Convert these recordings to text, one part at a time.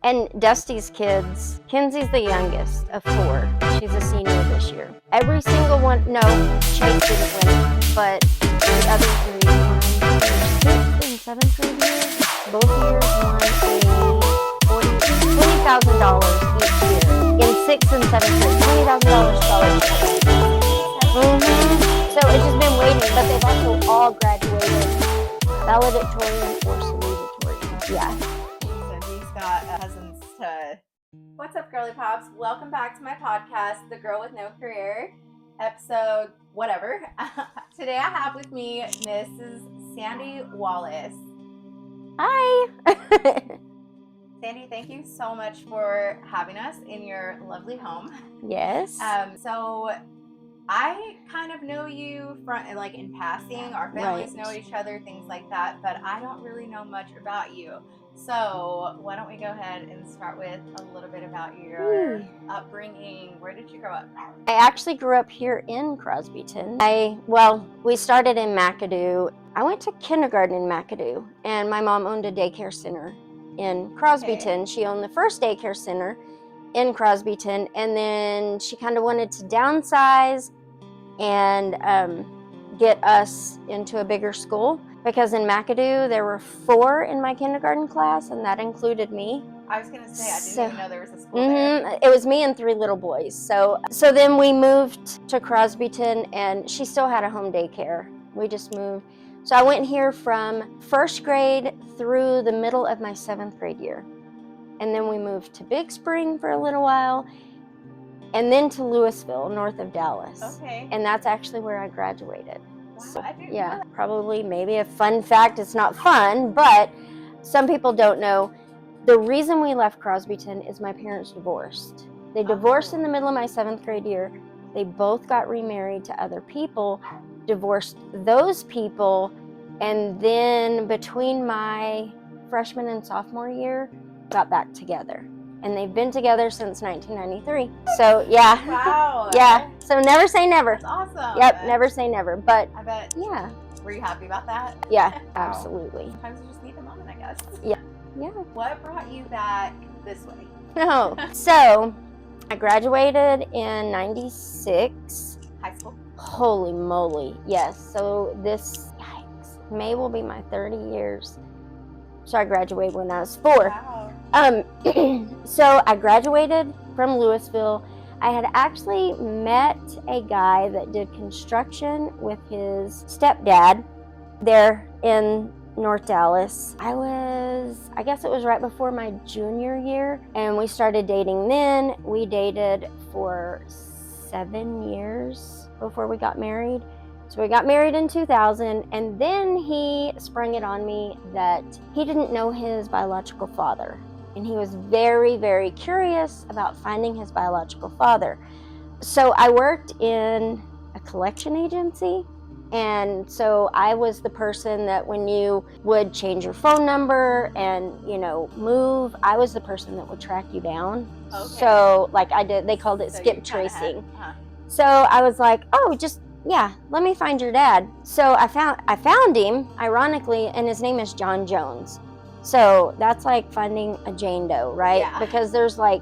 And Dusty's kids, Kenzie's the youngest of 4. She's a senior this year. Every single one, no, Chase didn't win, but the other 3 won their 6th and 7th grade year. Both years won $20,000 each year. In 6th and 7th grade, $20,000 scholarship. So it's just been waiting, but they've also all graduated valedictorian or salutatorian. Yeah. So he's got cousins to... What's up, girly pops? Welcome back to my podcast, The Girl with No Career, episode whatever. Today I have with me Mrs. Sandy Wallace. Hi. Sandy, thank you so much for having us in your lovely home. Yes. So I kind of know you from, like, in passing. Our families know each other, things like that, but I don't really know much about you. So why don't we go ahead and start with a little bit about your upbringing. Where did you grow up? I actually grew up here in Crosbyton. We started in McAdoo. I went to kindergarten in McAdoo, and my mom owned a daycare center in Crosbyton. Okay. She owned the first daycare center in Crosbyton, and then she kind of wanted to downsize and get us into a bigger school, because in McAdoo there were 4 in my kindergarten class, and that included me. I was gonna say, I didn't even know there was a school there. It was me and 3 little boys. So then we moved to Crosbyton, and she still had a home daycare. We just moved. So I went here from 1st grade through the middle of my 7th grade year. And then we moved to Big Spring for a little while, and then to Louisville, north of Dallas. Okay. And that's actually where I graduated. Wow, So, I didn't know that. Probably maybe a fun fact. It's not fun, but some people don't know. The reason we left Crosbyton is my parents divorced. They divorced in the middle of my 7th grade year. They both got remarried to other people, divorced those people, and then between my freshman and sophomore year, got back together. And they've been together since 1993. So yeah. Wow. Yeah. So never say never. That's awesome. Yep. Never say never. But I bet. Yeah. Were you happy about that? Yeah. Wow. Absolutely. Sometimes you just need a moment, I guess. Yeah. Yeah. What brought you back this way? No. So I graduated in 96. High school? Holy moly. Yes. So this May will be my 30 years. So I graduated when I was 4. Wow. So I graduated from Louisville. I had actually met a guy that did construction with his stepdad there in North Dallas. I guess it was right before my junior year, and we started dating then. We dated for 7 years before we got married. So we got married in 2000, and then he sprung it on me that he didn't know his biological father. And he was very, very curious about finding his biological father. So I worked in a collection agency, and so I was the person that when you would change your phone number and, move, I was the person that would track you down. Okay. So they called it skip tracing. So I was like, let me find your dad. So I found him, ironically, and his name is John Jones. So that's like finding a Jane Doe, right? Yeah. Because there's I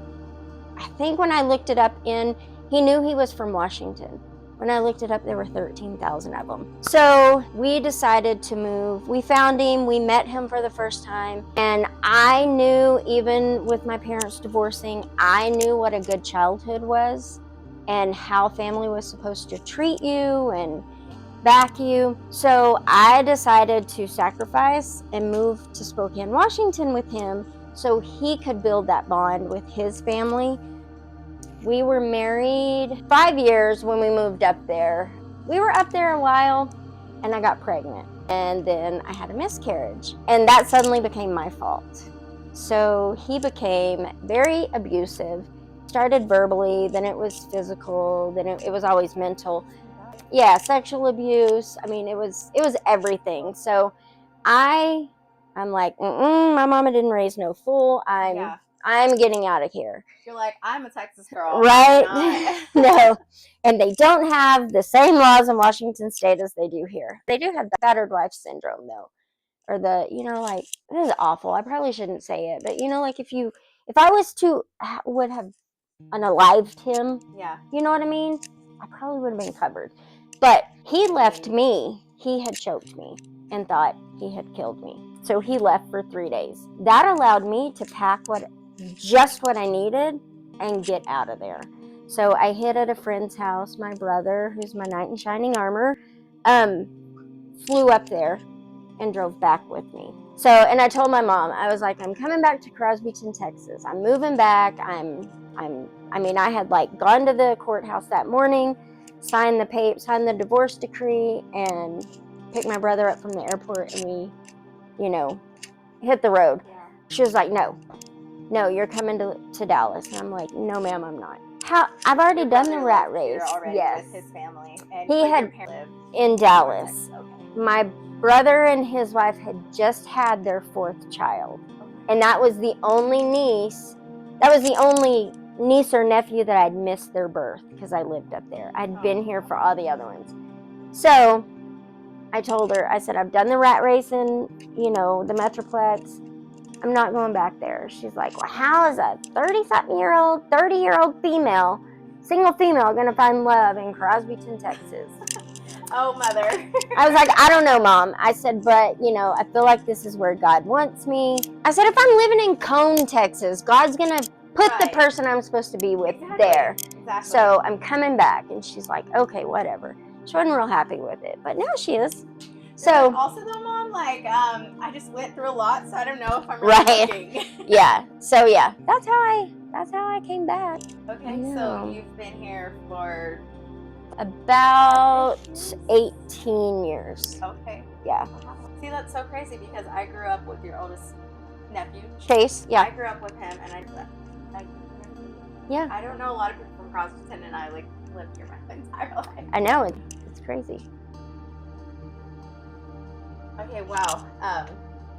think when I looked it up he knew he was from Washington. When I looked it up, there were 13,000 of them. So we decided to move. We found him, we met him for the first time. And I knew, even with my parents divorcing, I knew what a good childhood was and how family was supposed to treat you and back you. So I decided to sacrifice and move to Spokane, Washington with him so he could build that bond with his family. We were married 5 years when we moved up there. We were up there a while, and I got pregnant. And then I had a miscarriage, and that suddenly became my fault. So he became very abusive. Started verbally, then it was physical, then it was always mental. Yeah, sexual abuse. I mean, it was everything. So I'm like, my mama didn't raise no fool. I'm getting out of here. You're like, I'm a Texas girl. Right? No. And they don't have the same laws in Washington State as they do here. They do have the battered wife syndrome, though. Or this is awful. I probably shouldn't say it. But, if if I was to would have unalived him, Yeah. you know what I mean? I probably would have been covered. But he left me. He had choked me and thought he had killed me. So he left for 3 days. That allowed me to pack just what I needed and get out of there. So I hid at a friend's house. My brother, who's my knight in shining armor, flew up there and drove back with me. So, and I told my mom, I was like, I'm coming back to Crosbyton, Texas. I'm moving back. I had like gone to the courthouse that morning, signed the divorce decree, and picked my brother up from the airport, and we, hit the road. Yeah. She was like, no, you're coming to Dallas. And I'm like, no, ma'am, I'm not. I've already done the rat race. Yes. With his family. And he had lived in Dallas. Okay. My brother and his wife had just had their 4th child. Okay. And that was the only niece or nephew that I'd missed their birth because I lived up there. I'd been here for all the other ones. So I told her, I said, I've done the rat race in, the Metroplex. I'm not going back there. She's like, well, how is a 30-year-old female, single female, going to find love in Crosbyton, Texas? Oh, mother. I was like, I don't know, Mom. I said, but, I feel like this is where God wants me. I said, if I'm living in Cone, Texas, God's going to put the person I'm supposed to be with there. Exactly. So I'm coming back. And she's like, okay, whatever. She wasn't real happy with it, but now she is. So also though, Mom, like I just went through a lot, so I don't know if I'm really looking. Yeah. So yeah, that's how I came back. Okay, so you've been here for about 18 years. Okay. Yeah. See, that's so crazy because I grew up with your oldest nephew, Chase. Yeah. I grew up with him, and I don't know a lot of people from Crosbyton, and I lived here my entire life. I know, it's crazy. Okay, wow.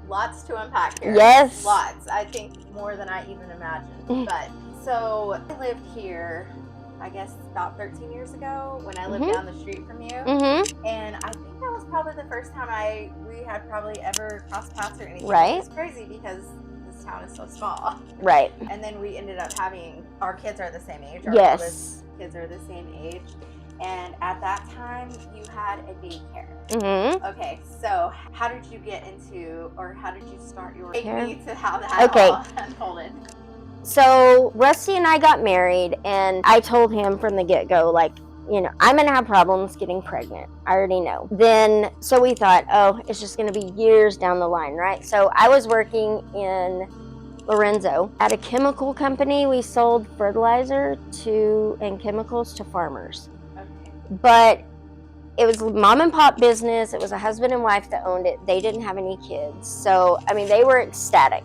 Lots to unpack here. Yes. Lots. I think more than I even imagined. But so I lived here, I guess, about 13 years ago when I lived down the street from you. Mm-hmm. And I think that was probably the first time we had probably ever crossed paths or anything. Right. It's crazy because this town is so small. Right. And then we ended up having, our kids are the same age. Our oldest kids are the same age. And at that time, you had a daycare. Mm-hmm. Okay, so how did you get into, or how did you start your take me to how that all unfolded? So Rusty and I got married, and I told him from the get-go, I'm going to have problems getting pregnant. I already know. Then, so we thought, it's just going to be years down the line, right? So I was working in Lorenzo at a chemical company. We sold fertilizer and chemicals to farmers. But it was mom and pop business. It was a husband and wife that owned it. They didn't have any kids. So, they were ecstatic.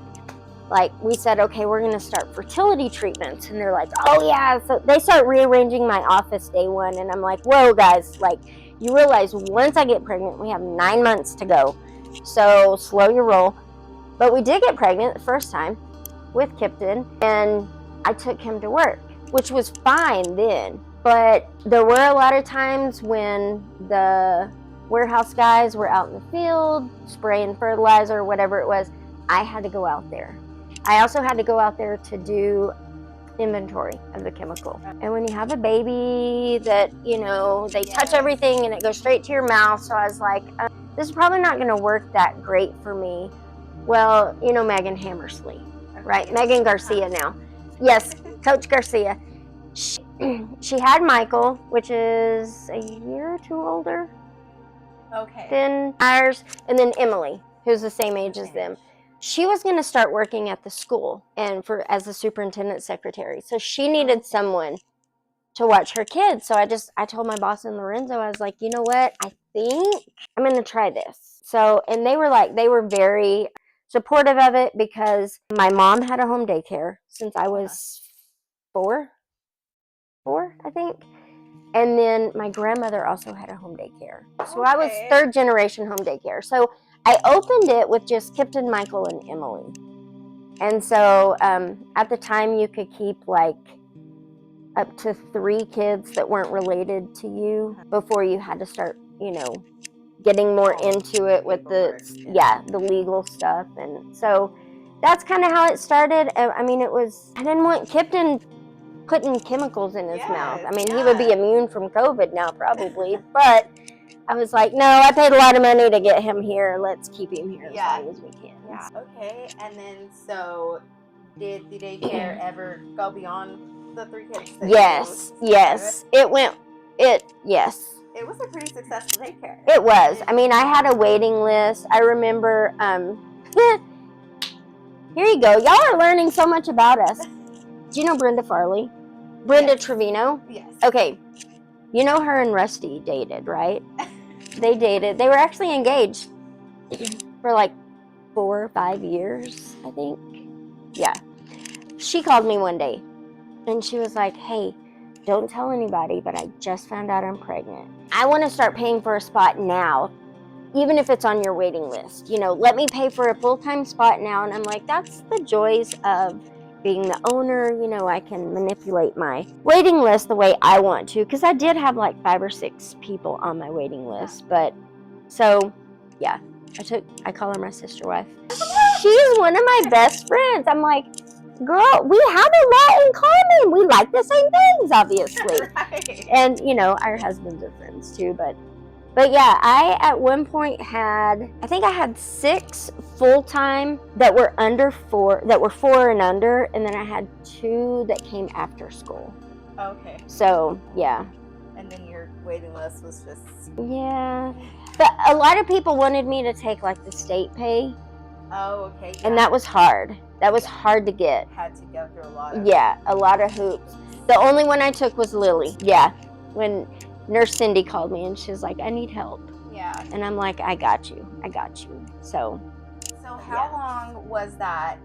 We said, okay, we're going to start fertility treatments. And they're like, oh yeah. So they start rearranging my office day one. And I'm like, whoa guys, you realize once I get pregnant, we have 9 months to go. So slow your roll. But we did get pregnant the first time with Kipton. And I took him to work, which was fine then. But there were a lot of times when the warehouse guys were out in the field spraying fertilizer, whatever it was, I had to go out there. I also had to go out there to do inventory of the chemical. And when you have a baby that, they touch everything and it goes straight to your mouth, so I was like, this is probably not going to work that great for me. Well, Megan Hammersley, right? Megan Garcia now. Yes, Coach Garcia. She had Michael, which is a year or two older than ours, and then Emily, who's the same age as them. She was going to start working at the school and as the superintendent secretary. So she needed someone to watch her kids. So I told my boss in Lorenzo, I was like, you know what? I think I'm going to try this. So, and they were very supportive of it because my mom had a home daycare since I was four, I think. And then my grandmother also had a home daycare. So I was 3rd generation home daycare. So I opened it with just Kipton, Michael, and Emily. And so at the time you could keep up to 3 kids that weren't related to you before you had to start, getting more into it with the legal stuff. And so that's kind of how it started. I mean, I didn't want Kipton putting chemicals in his mouth. I mean, he would be immune from COVID now probably, but I was like, no, I paid a lot of money to get him here. Let's keep him here as long as we can. Yeah. Okay. And then, so did the daycare ever go beyond the 3 kids? Yes. Yes. It went. Yes. It was a pretty successful daycare. It was. I mean, I had a waiting list. I remember. Here you go. Y'all are learning so much about us. Do you know Brenda Farley? Brenda Trevino? Yes. Okay. You know her and Rusty dated, right? They dated. They were actually engaged for like 4 or 5 years, I think. Yeah. She called me one day and she was like, hey, don't tell anybody, but I just found out I'm pregnant. I want to start paying for a spot now, even if it's on your waiting list. You know, let me pay for a full-time spot now. And I'm like, that's the joys of being the owner. You know, I can manipulate my waiting list the way I want to, because I did have like 5 or 6 people on my waiting list. But so yeah, I call her my sister wife. She's one of my best friends. I'm like, girl, we have a lot in common. We like the same things, obviously. Right. And you know, our husbands are friends too. But yeah, I at one point I think I had 6 full-time that were under 4, that were 4 and under, and then I had 2 that came after school. Okay. So yeah. And then your waiting list was just. Yeah. But a lot of people wanted me to take like the state pay. Oh, okay. Yeah. And that was hard. That was hard to get. Had to go through a lot of hoops. The only one I took was Lily. Yeah. When Nurse Cindy called me and she was like, I need help. Yeah. And I'm like, I got you. So how long was that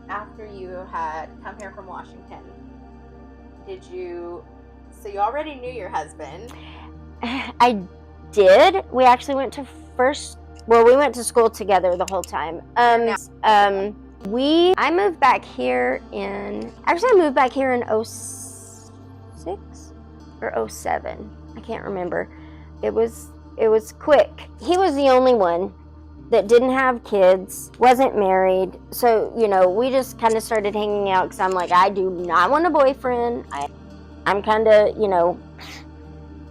after you had come here from Washington? So you already knew your husband? I did. We actually went to school together the whole time. I moved back here in 06 or 07. I can't remember. It was quick. He was the only one that didn't have kids, wasn't married. So, you know, we just kind of started hanging out because I'm like, I do not want a boyfriend. I'm kind of, you know,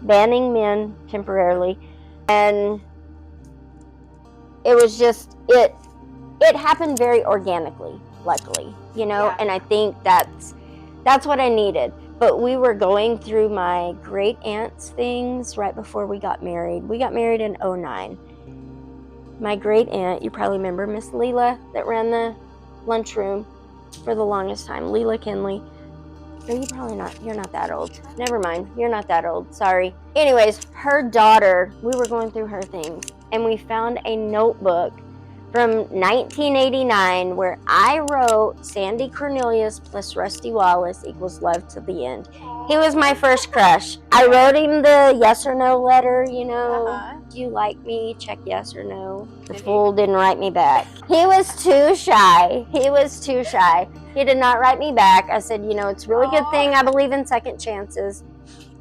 banning men temporarily. And it was just, it happened very organically, luckily, you know, and I think that's what I needed. But we were going through my great aunt's things right before we got married. We got married in 09. My great aunt, you probably remember Miss Leela that ran the lunchroom for the longest time, Leela Kinley. Or you probably not, you're not that old. Never mind, you're not that old, sorry. Anyways, her daughter, we were going through her things and we found a notebook from 1989 where I wrote Sandy Cornelius plus Rusty Wallace equals love to the end. He was my first crush. I wrote him the yes or no letter, you know. Do you like me? Check yes or no. The fool didn't write me back. He was too shy. He did not write me back. I said, you know, it's a really good thing I believe in second chances.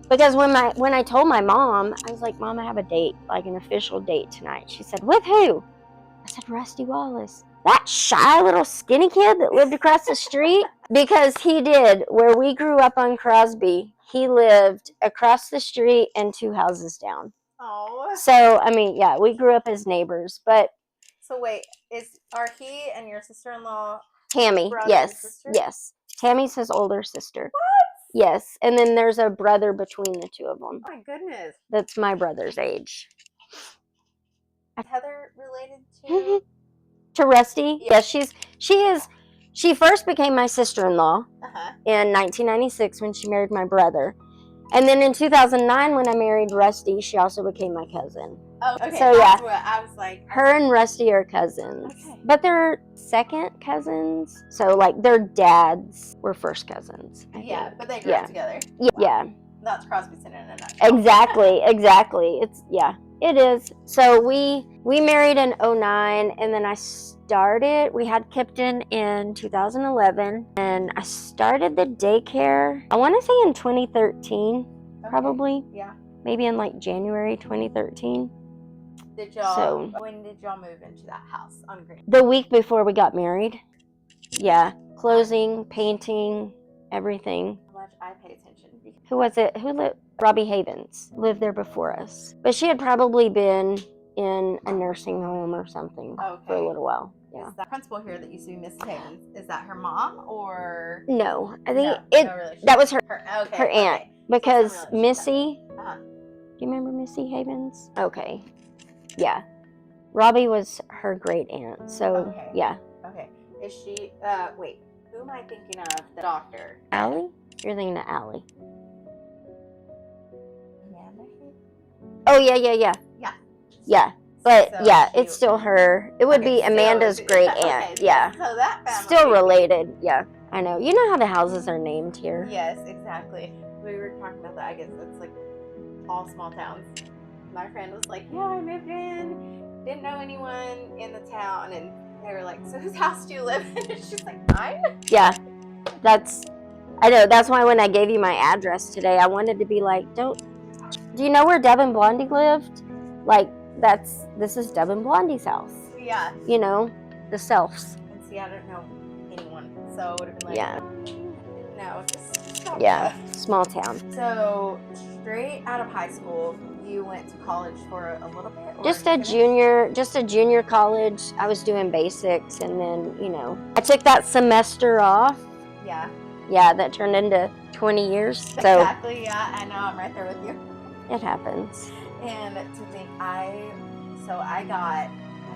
Because when I told my mom, I was like, Mom, I have a date, like an official date tonight. She said, with who? I said, Rusty Wallace. That shy little skinny kid that lived across the street? Because he did. Where we grew up on Crosby, he lived across the street and 2 houses down. Oh. So, I mean, yeah, we grew up as neighbors. But so wait, are he and your sister-in-law Tammy? Yes. Tammy's his older sister. What? Yes. And then there's a brother between the 2 of them. Oh my goodness. That's my brother's age. Heather related to Rusty? Yeah. Yes, she first became my sister-in-law in 1996 when she married my brother. And then in 2009 when I married Rusty, she also became my cousin. Oh, okay. So yeah, what I was like, her and Rusty are cousins. Okay. But they're second cousins. So like their dads were first cousins. I think. But they grew up together. Yeah. That's Crosby Center in a nutshell. Exactly. It is. So we married in 09 and then we had Kipton in 2011 and I started the daycare, I want to say in 2013, probably. Yeah. Maybe in like January 2013. When did y'all move into that house on Green? The week before we got married. Yeah, closing, painting, everything. How much I pay attention. Who was it? Who lived? Robbie Havens lived there before us. But she had probably been in a nursing home or something for a little while. Yeah. Is that principal here that used to be Miss Havens, is that her mom or? No, I think no that was her her aunt. Because Missy, Uh-huh. do you remember Missy Havens? Okay. Yeah. Robbie was her great aunt. So, yeah. Okay. Is she, wait, who am I thinking of? The doctor. Allie? You're thinking of Allie. Amanda? Oh, yeah. Yeah. But So yeah, it's still her. It would be Amanda's great aunt. Yeah. So that family. Still related. Yeah. I know. You know how the houses are named here? Yes, exactly. We were talking about that. I guess it's like all small towns. My friend was like, yeah, I moved in, didn't know anyone in the town, and they were like, so whose house do you live in? And she's like, mine? Yeah. I know. That's why when I gave you my address today, I wanted to be like, do you know where Deb and Blondie lived? Like, this is Deb and Blondie's house. Yeah. You know, the selves. And see, I don't know anyone, so it would have been like, yeah. No, just small town. So, straight out of high school, you went to college for a little bit? Or just a junior college. I was doing basics, and then, you know, I took that semester off. Yeah. Yeah, that turned into 20 years. So exactly, yeah, I know, I'm right there with you. It happens. And to think, I got, I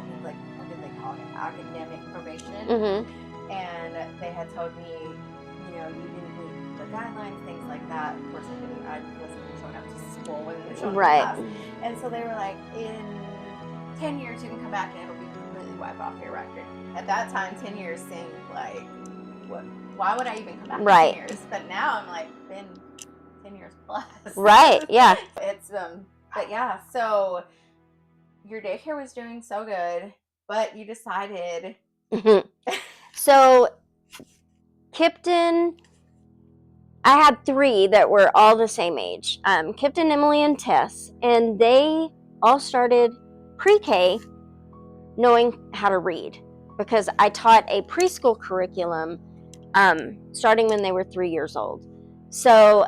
think, like, what did they call it? Academic probation. Mm-hmm. And they had told me, you know, you didn't meet the guidelines, things like that. Of course, I wasn't showing up to school, wasn't showing up to class. And so they were like, in 10 years, you can come back and it'll be completely wiped off your record. At that time, 10 years seemed like, what? Why would I even come back in 10 years? But now I'm like, been 10 years plus. Right, yeah. It's, but yeah, so your daycare was doing so good, but you decided. So, Kipton, I had 3 that were all the same age. Kipton, Emily, and Tess, and they all started pre-K knowing how to read because I taught a preschool curriculum starting when they were 3 years old. So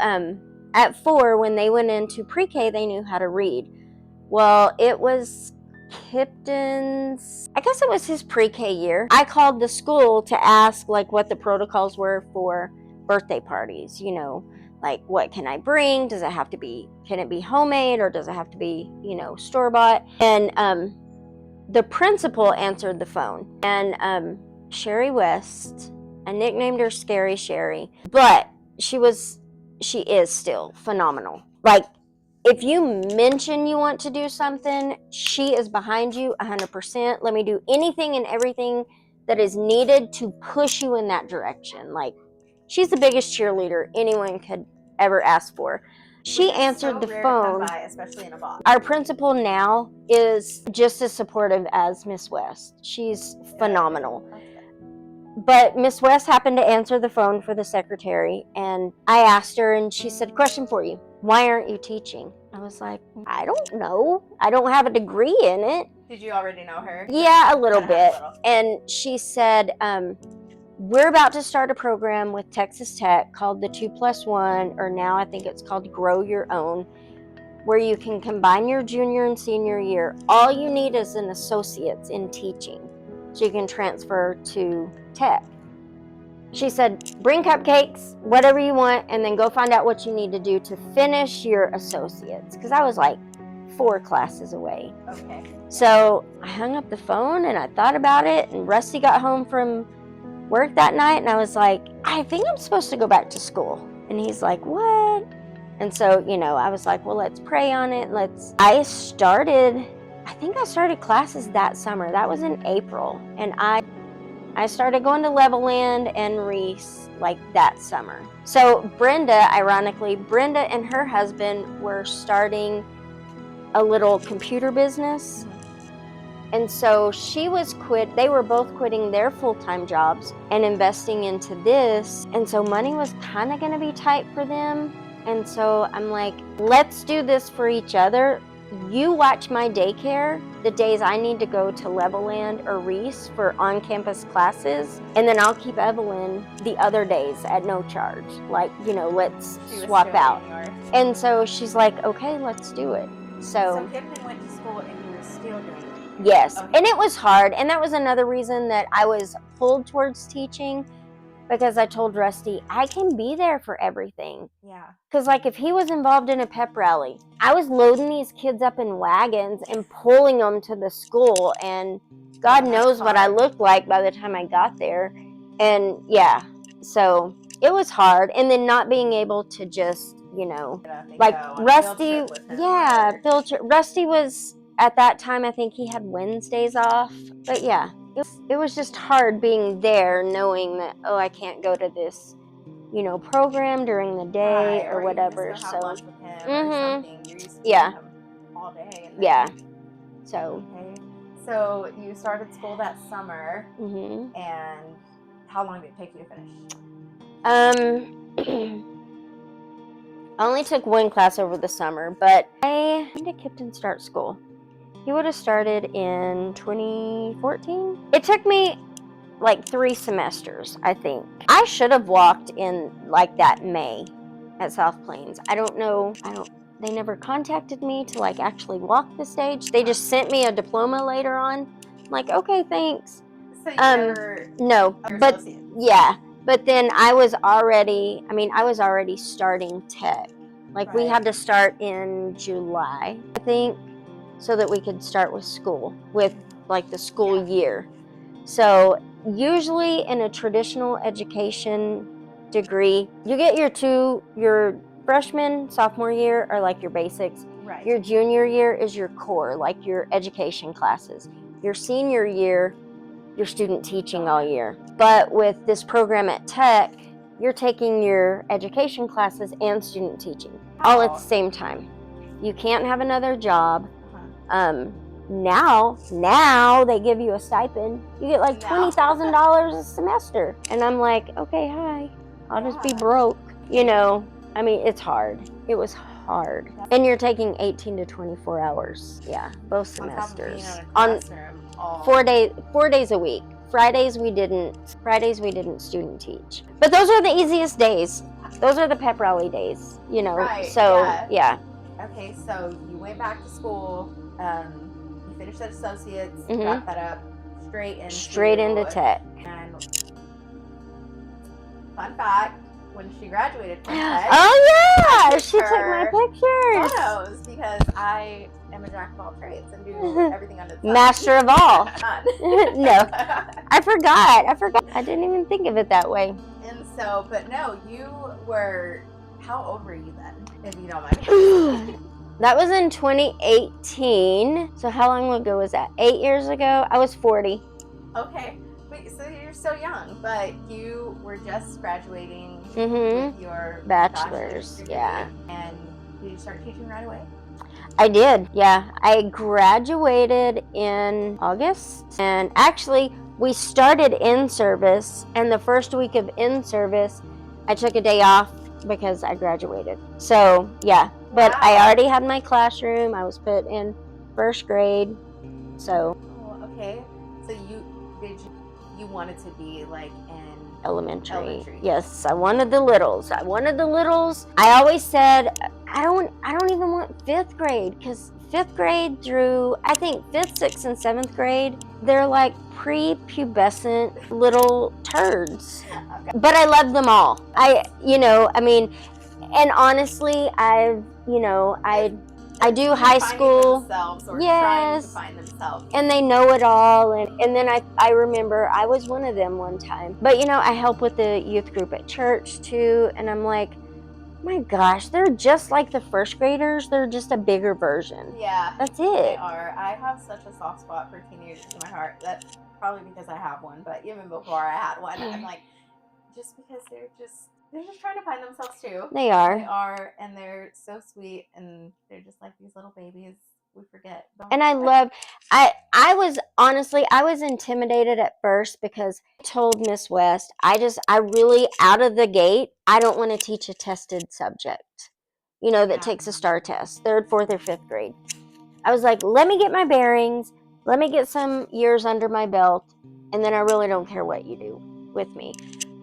at 4, when they went into pre-K, they knew how to read. Well, it was Kipton's, I guess it was his pre-K year. I called the school to ask like what the protocols were for birthday parties, you know, like what can I bring? Does it have to be, can it be homemade or does it have to be, you know, store-bought? And the principal answered the phone, and Sherry West, I nicknamed her Scary Sherry, but she is still phenomenal. Like, if you mention you want to do something, she is behind you 100%. Let me do anything and everything that is needed to push you in that direction. Like, she's the biggest cheerleader anyone could ever ask for. She answered the phone. To come by, especially in a box. Our principal now is just as supportive as Miss West. She's phenomenal. But Miss West happened to answer the phone for the secretary, and I asked her, and she said, question for you. Why aren't you teaching? I was like, I don't know. I don't have a degree in it. Did you already know her? Yeah, a little bit. And she said, we're about to start a program with Texas Tech called the 2+1, or now I think it's called Grow Your Own, where you can combine your junior and senior year. All you need is an associate's in teaching, so you can transfer to Tech. She said, bring cupcakes, whatever you want, and then go find out what you need to do to finish your associates. Because I was like 4 classes away. Okay. So I hung up the phone and I thought about it, and Rusty got home from work that night, and I was like, I think I'm supposed to go back to school. And he's like, what? And so, you know, I was like, well, let's pray on it. I think I started classes that summer. That was in April. And I started going to Levelland and Reese like that summer. So Brenda, ironically, Brenda and her husband were starting a little computer business. And so they were both quitting their full-time jobs and investing into this. And so money was kind of going to be tight for them. And so I'm like, let's do this for each other. you watch my daycare the days I need to go to Levelland or Reese for on-campus classes, and then I'll keep Evelyn the other days at no charge. Like, let's swap out. And so she's like, okay, let's do it. So Kimberly went to school and you were still doing it? Yes, okay. And it was hard, and that was another reason that I was pulled towards teaching, because I told Rusty, I can be there for everything. Yeah. Because, like, if he was involved in a pep rally, I was loading these kids up in wagons and pulling them to the school, and God knows what I looked like by the time I got there. And, yeah, so it was hard. And then not being able to just, like, Rusty, Rusty was, at that time, I think he had Wednesdays off. But, yeah, it was just hard being there, knowing that, oh, I can't go to this program during the day, or whatever. Even just go have lunch with him or something. You're used to him all day. Yeah. So. Okay. So you started school that summer, and how long did it take you to finish? I only took one class over the summer, but when did Kipton start school? He would have started in 2014. It took me like 3 semesters, I think. I should have walked in like that May at South Plains. I don't know. They never contacted me to like actually walk the stage. They just sent me a diploma later on. I'm like, okay, thanks. So you never, no, but yeah. But then I was already starting tech. Like we had to start in July, I think, so that we could start with school, with like the school year. So usually in a traditional education degree, you get your freshman, sophomore year are like your basics. Right. Your junior year is your core, like your education classes. Your senior year, your student teaching all year. But with this program at Tech, you're taking your education classes and student teaching all at the same time. You can't have another job. Now they give you a stipend. You get like $20,000 a semester. And I'm like, okay, hi. I'll just be broke. It's hard. It was hard. And you're taking 18 to 24 hours. Yeah, both semesters. On 4 days a week. Fridays we didn't student teach. But those are the easiest days. Those are the pep rally days, Right, so yeah. Okay, so you went back to school, you finished that associates, wrapped that up, straight into tech. And fun fact, when she graduated from tech, oh yeah, she took my pictures. Photos, because I am a jack of all trades and do everything under the sun. Master of all. No, I forgot. I didn't even think of it that way. And so, but no, how old were you then, if you don't mind? That was in 2018. So how long ago was that? 8 years ago? I was 40. Okay. Wait, so you're so young, but you were just graduating with your bachelor's degree. Yeah. And did you start teaching right away? I did, yeah. I graduated in August, and actually we started in-service, and the first week of in-service, I took a day off because I graduated. So, yeah, but I already had my classroom. I was put in first grade, so. Oh, okay. So you wanted to be like in elementary. Yes, I wanted the littles. I always said, I don't even want 5th grade, because 5th grade through, I think 5th, 6th, and 7th grade, they're like pre-pubescent little turds. Okay. But I love them all. And honestly, I do high school. Yes. Trying to find themselves. And they know it all. And then I remember I was one of them one time. But I help with the youth group at church too. And I'm like, my gosh, they're just like the first graders. They're just a bigger version. Yeah. That's it. They are. I have such a soft spot for teenagers in my heart. That's probably because I have one. But even before I had one, I'm like, just because they're just trying to find themselves too. They are. And they're so sweet, and they're just like these little babies. We forget. And I was intimidated at first, because I told Miss West, I really, out of the gate, I don't want to teach a tested subject, that takes a STAR test, 3rd, 4th, or 5th grade. I was like, let me get my bearings, let me get some years under my belt, and then I really don't care what you do with me.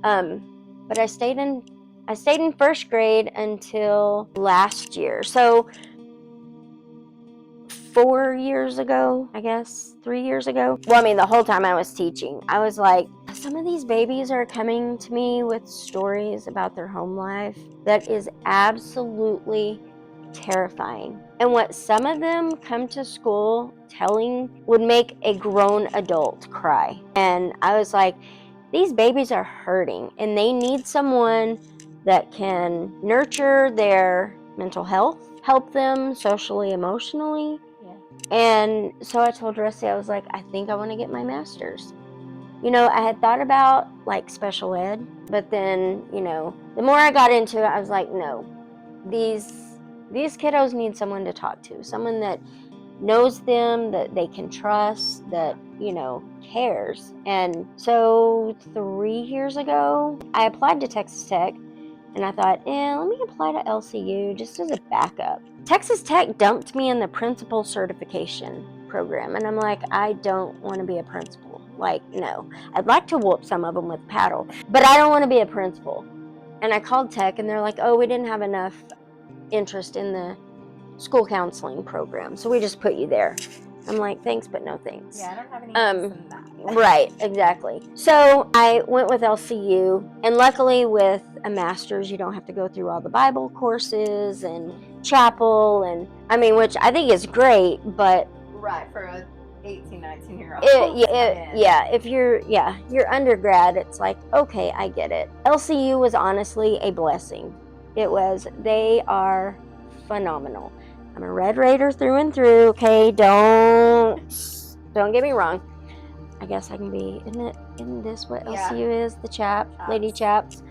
But I stayed in first grade until last year. So 4 years ago, I guess, 3 years ago. Well, I mean, the whole time I was teaching, I was like, some of these babies are coming to me with stories about their home life that is absolutely terrifying. And what some of them come to school telling would make a grown adult cry. And I was like, these babies are hurting and they need someone that can nurture their mental health, help them socially, emotionally. And so I told Rusty, I was like, I think I want to get my master's. I had thought about like special ed, but then, the more I got into it, I was like, no, these kiddos need someone to talk to, someone that knows them, that they can trust, that, cares. And so 3 years ago, I applied to Texas Tech. And I thought, let me apply to LCU just as a backup. Texas Tech dumped me in the principal certification program. And I'm like, I don't want to be a principal. Like, no. I'd like to whoop some of them with paddle, but I don't want to be a principal. And I called Tech and they're like, oh, we didn't have enough interest in the school counseling program, so we just put you there. I'm like, thanks, but no thanks. Yeah, I don't have any interest in that. Right, exactly. So I went with LCU, and luckily with a master's, you don't have to go through all the Bible courses and chapel, and which I think is great, but right, for a 18, 19-year-old. If you're undergrad, it's like, okay, I get it. LCU was honestly a blessing. It was. They are phenomenal. I'm a Red Raider through and through, okay? Don't get me wrong. I guess I can be, isn't this what LCU is? The chaps. Lady chaps.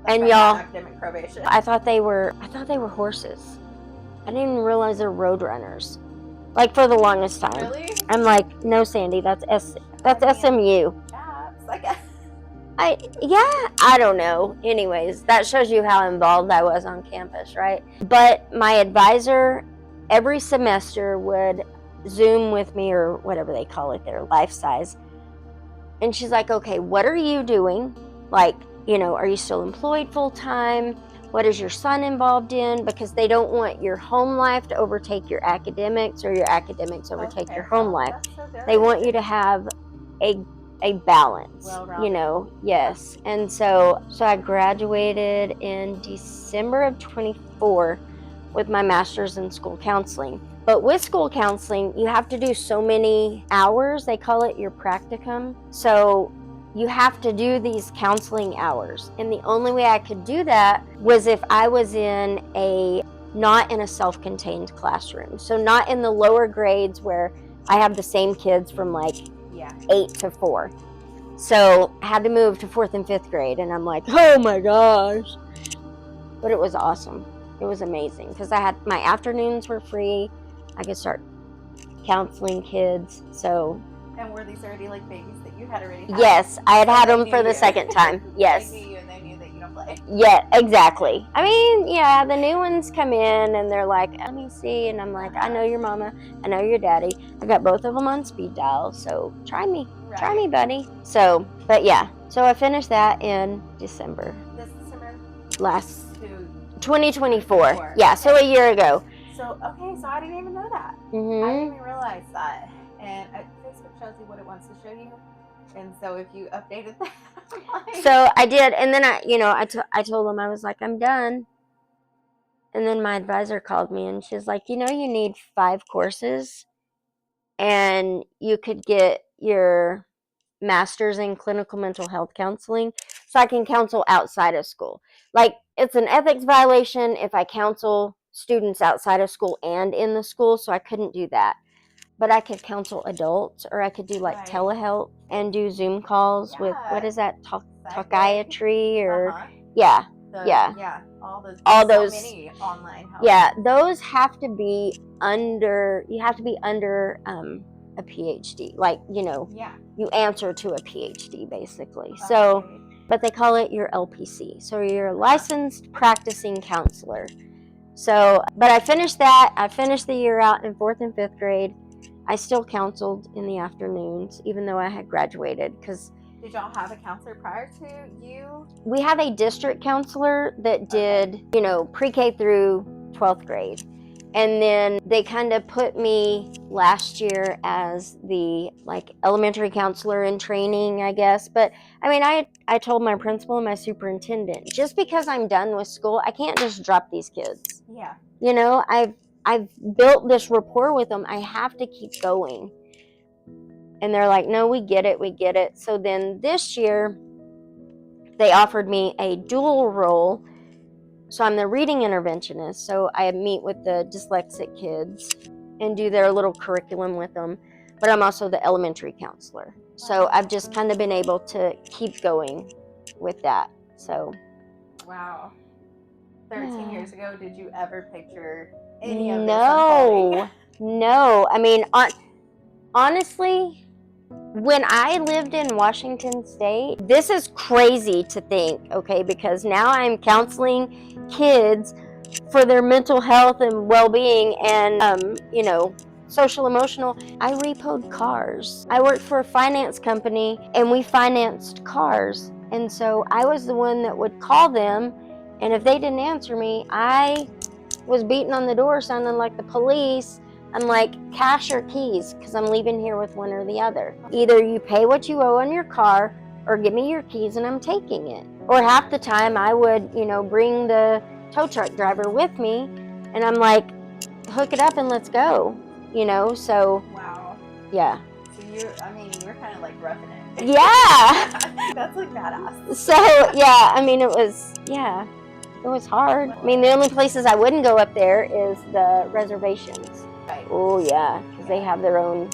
That's and y'all, academic probation. I thought they were horses. I didn't even realize they're road runners. Like for the longest time. Really? I'm like, no, Sandy, that's SMU. Chaps, I guess. I don't know. Anyways, that shows you how involved I was on campus, right? But my advisor every semester would Zoom with me, or whatever they call it there, life size. And she's like, okay, what are you doing? Like, are you still employed full time? What is your son involved in? Because they don't want your home life to overtake your academics, or your academics overtake your home life. So they want you to have a balance, yes. And so I graduated in December of 24 with my master's in school counseling. But with school counseling, you have to do so many hours. They call it your practicum. So you have to do these counseling hours. And the only way I could do that was if I was not in a self-contained classroom. So not in the lower grades where I have the same kids from 8 to 4. So I had to move to 4th and 5th grade, and I'm like, oh my gosh. But it was awesome. It was amazing because my afternoons were free. I could start counseling kids. So. And were these already babies that you had already had? Yes, I had them for the second time. Yes. They knew you and they knew that you don't play. Yeah, exactly. The new ones come in and they're like, let me see. And I'm like, I know your mama. I know your daddy. I got both of them on speed dial. So try me. Right. Try me, buddy. So, but yeah. So I finished that in December. This December? 2024. Yeah, so a year ago. So I didn't even know that. Mm-hmm. I didn't even realize that. And Facebook shows you what it wants to show you. And so if you updated that. So I did. And then I told them, I was like, I'm done. And then my advisor called me and she's like, you need 5 courses and you could get your master's in clinical mental health counseling, so I can counsel outside of school. It's an ethics violation if I counsel students outside of school and in the school, so I couldn't do that. But I could counsel adults, or I could do telehealth and do Zoom calls with, what is that, talkiatry, or all those many online help. Yeah, those have to be under a PhD, you answer to a PhD basically. Okay. So, but they call it your LPC, so you're a licensed practicing counselor. So, but I finished that. I finished the year out in 4th and 5th grade. I still counseled in the afternoons, even though I had graduated, because Did y'all have a counselor prior to you? we have a district counselor that did, pre-K through 12th grade. And then they kind of put me last year as the elementary counselor in training, I guess. But I mean, I told my principal and my superintendent, just because I'm done with school, I can't just drop these kids. Yeah. I've built this rapport with them. I have to keep going. And they're like, no, we get it. So then this year, they offered me a dual role. So I'm the reading interventionist. So I meet with the dyslexic kids and do their little curriculum with them. But I'm also the elementary counselor. So I've just kind of been able to keep going with that. So. Wow. 13 years ago, did you ever picture any of this unfolding? No. I mean, honestly, when I lived in Washington State, this is crazy to think, okay, because now I'm counseling kids for their mental health and well-being and, social emotional. I repoed cars. I worked for a finance company and we financed cars. And so I was the one that would call them, and if they didn't answer me, I was beating on the door sounding like the police. I'm like, cash or keys, because I'm leaving here with one or the other. Either you pay what you owe on your car or give me your keys and I'm taking it. Or half the time I would, bring the tow truck driver with me and I'm like, hook it up and let's go, so. Wow. Yeah. So you're kind of like roughing it. Yeah. That's like badass. So, yeah, I mean, it was hard. I mean, the only places I wouldn't go up there is the reservations. Right. Oh yeah, because they have their own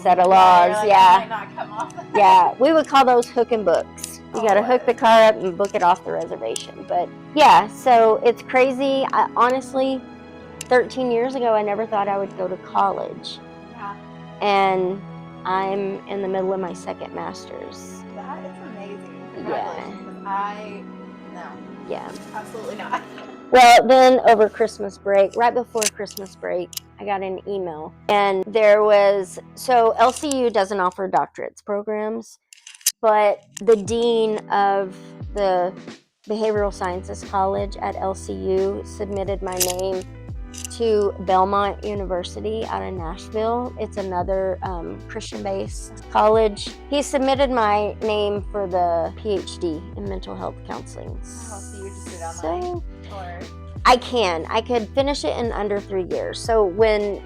set of laws. Yeah. Might not come off. Yeah, we would call those hook and books. You got to hook the car up and book it off the reservation. But yeah, so it's crazy. I honestly, 13 years ago, I never thought I would go to college. Yeah. And I'm in the middle of my second master's. That is amazing. Congratulations. No. Yeah. Absolutely not. Well, then over Christmas break, right before Christmas break, I got an email. And there was, so LCU doesn't offer doctorates programs, but the dean of the Behavioral Sciences College at LCU submitted my name to Belmont University out of Nashville. It's another Christian-based college. He submitted my name for the PhD in mental health counseling. Oh, so you just did it online? Or? I could finish it in under 3 years. So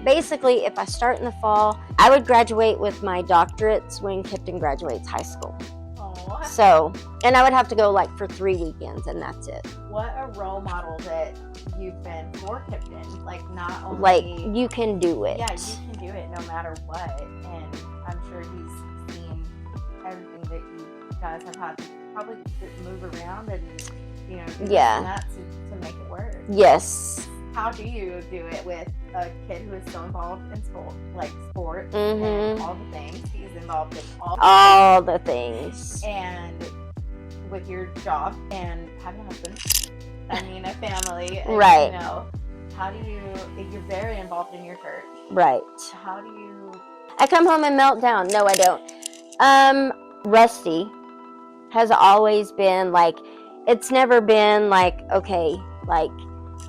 basically, if I start in the fall, I would graduate with my doctorates when Kipton graduates high school. Oh. So, and I would have to go for 3 weekends and that's it. What a role model that you've been for Kipton. Not only. You can do it. Yeah, you can do it no matter what. And I'm sure he's seen everything that you guys have had to probably move around and, do that to make it work. Yes. How do you do it with a kid who is so involved in school, sports Mm-hmm. and all the things? He's involved in all the things. And with your job and having a husband, a family. And, right. How do you're very involved in your church. Right. How do you? I come home and melt down. No, I don't. Rusty has always been it's never been okay,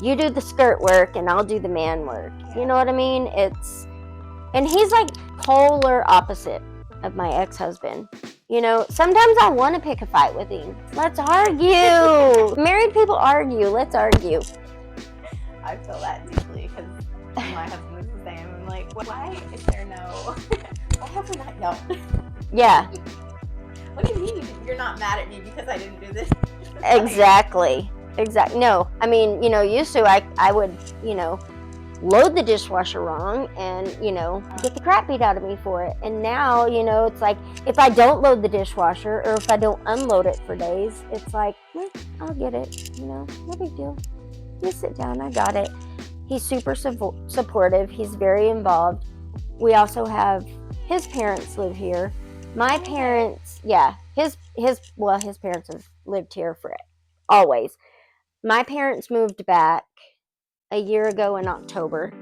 you do the skirt work and I'll do the man work. You know what I mean? And he's polar opposite of my ex-husband. Sometimes I want to pick a fight with him. Let's argue. Married people argue. Let's argue. I feel that deeply because my husband is the same. I'm like, why is there no? Why have we not yelled? Yeah. What do you mean you're not mad at me because I didn't do this? Exactly. No, used to I would, load the dishwasher wrong and, get the crap beat out of me for it. And now, it's if I don't load the dishwasher or if I don't unload it for days, it's I'll get it, no big deal. You sit down, I got it. He's super supportive. He's very involved. We also have his parents live here. My parents, his parents have lived here for always. My parents moved back a year ago in October.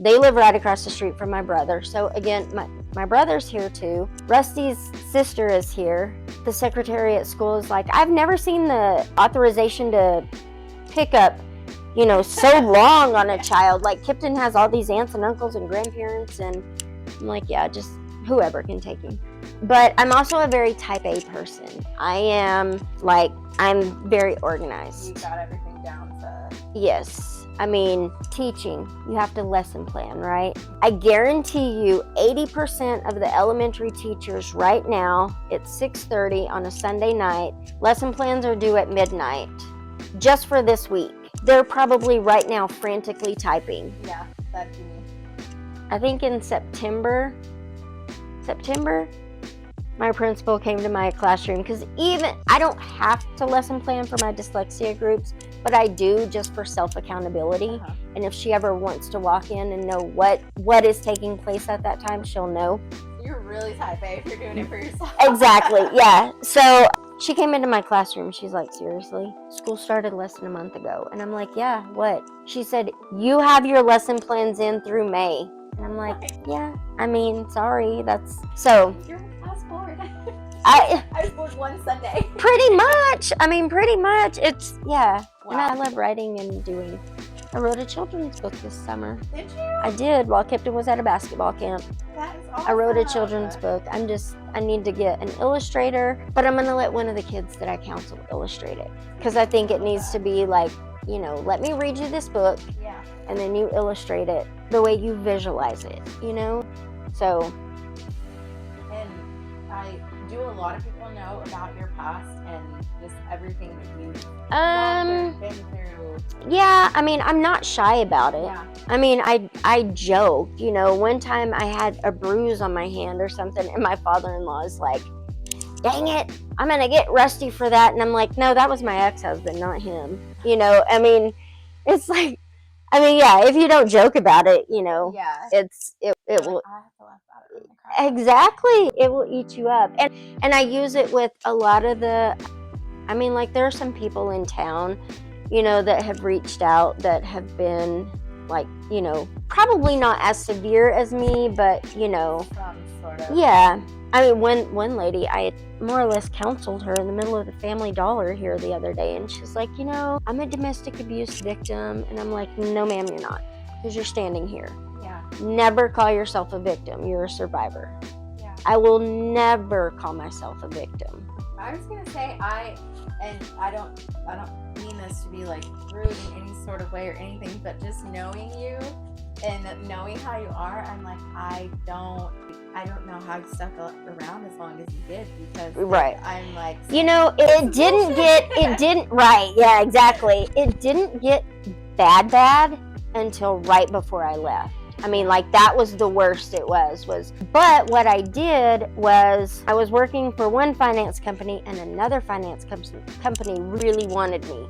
They live right across the street from my brother. So again, my brother's here too. Rusty's sister is here. The secretary at school is like, I've never seen the authorization to pick up, so long on a child. Like, Kipton has all these aunts and uncles and grandparents, and I'm like, yeah, just whoever can take him. But I'm also a very type A person. I'm very organized. You got everything down to... Yes. I mean, teaching, you have to lesson plan, right? I guarantee you 80% of the elementary teachers right now, it's 6:30 on a Sunday night, lesson plans are due at midnight, just for this week. They're probably right now frantically typing. Yeah, that'd be me. I think in September, my principal came to my classroom, because I don't have to lesson plan for my dyslexia groups, but I do just for self-accountability. And if she ever wants to walk in and know what is taking place at that time, she'll know. You're really type A if you're doing it for yourself. Exactly, yeah. So she came into my classroom. She's like, seriously? School started less than a month ago. And I'm like, yeah, what? She said, you have your lesson plans in through May. And I'm like, yeah, I mean, sorry, that's... So... I was bored. I was bored one Sunday. Pretty much. It's, yeah. Wow. And I love writing and doing. I wrote a children's book this summer. Did you? I did, while Kipton was at a basketball camp. That is awesome. I wrote a children's book. I need to get an illustrator, but I'm going to let one of the kids that I counsel illustrate it. Because I think it needs to be like, let me read you this book. Yeah. And then you illustrate it the way you visualize it, So. And do a lot of people know about your past and just everything that you've been through? Yeah, I mean, I'm not shy about it. Yeah. I mean, I joke, one time I had a bruise on my hand or something, and my father-in-law is like, dang it, I'm going to get Rusty for that. And I'm like, no, that was my ex-husband, not him. I mean, it's like, yeah, if you don't joke about it, it will. I have to laugh about it. Exactly. It will eat you up. And I use it with a lot of there are some people in town, that have reached out that have been like, probably not as severe as me, but, Some sort of. Yeah. I mean, one lady, I more or less counseled her in the middle of the Family Dollar here the other day, and she's like, I'm a domestic abuse victim. And I'm like, no, ma'am, you're not, because you're standing here. Yeah. Never call yourself a victim. You're a survivor. Yeah. I will never call myself a victim. I was gonna say I don't mean this to be like rude in any sort of way or anything, but just knowing you and knowing how you are, I'm like, I don't know how you stuck around as long as you did, because right. I'm like, it didn't right, yeah, exactly. It didn't get bad until right before I left. I mean, like, that was the worst it was. But what I did was, I was working for one finance company, and another finance company really wanted me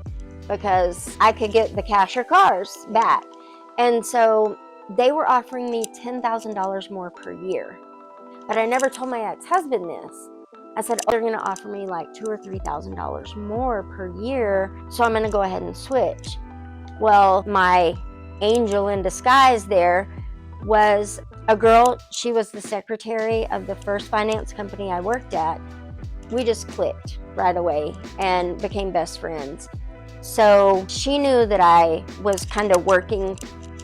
because I could get the cash or cars back. And so they were offering me $10,000 more per year. But I never told my ex-husband this. I said, they're going to offer me like $2,000 or $3,000 more per year, so I'm going to go ahead and switch. Well, my angel in disguise there was a girl. She was the secretary of the first finance company I worked at. We just clicked right away and became best friends. So she knew that I was kind of working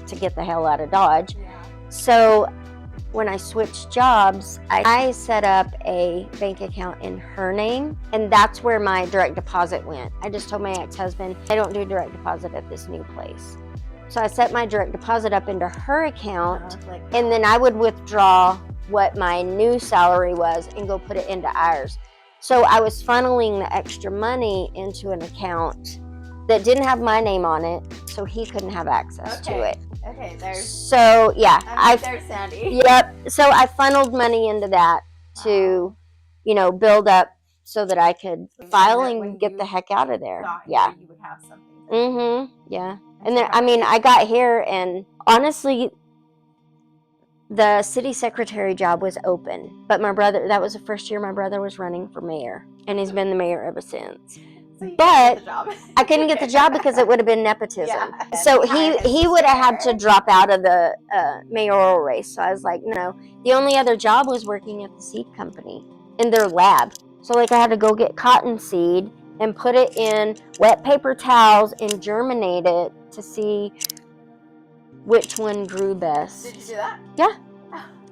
to get the hell out of Dodge. yeah. So when I switched jobs, I set up a bank account in her name, and that's where my direct deposit went. I just told my ex-husband, I don't do direct deposit at this new place. So I set my direct deposit up into her account, and then I would withdraw what my new salary was and go put it into ours. So I was funneling the extra money into an account that didn't have my name on it, so he couldn't have access to it. Okay, there's... So, yeah. There's Sandy. Yep. So I funneled money into that to, build up so that I could file and get the heck out of there. Yeah. You would have something. Mm-hmm. Yeah. And then, I got here, and honestly, the city secretary job was open. But my brother, that was the first year my brother was running for mayor, and he's been the mayor ever since. So you but couldn't get the job. I couldn't get the job because it would have been nepotism. Yeah. So he would have had to drop out of the mayoral race. So I was like, no. The only other job was working at the seed company in their lab. So like I had to go get cotton seed and put it in wet paper towels and germinate it to see which one grew best. Did you do that? Yeah.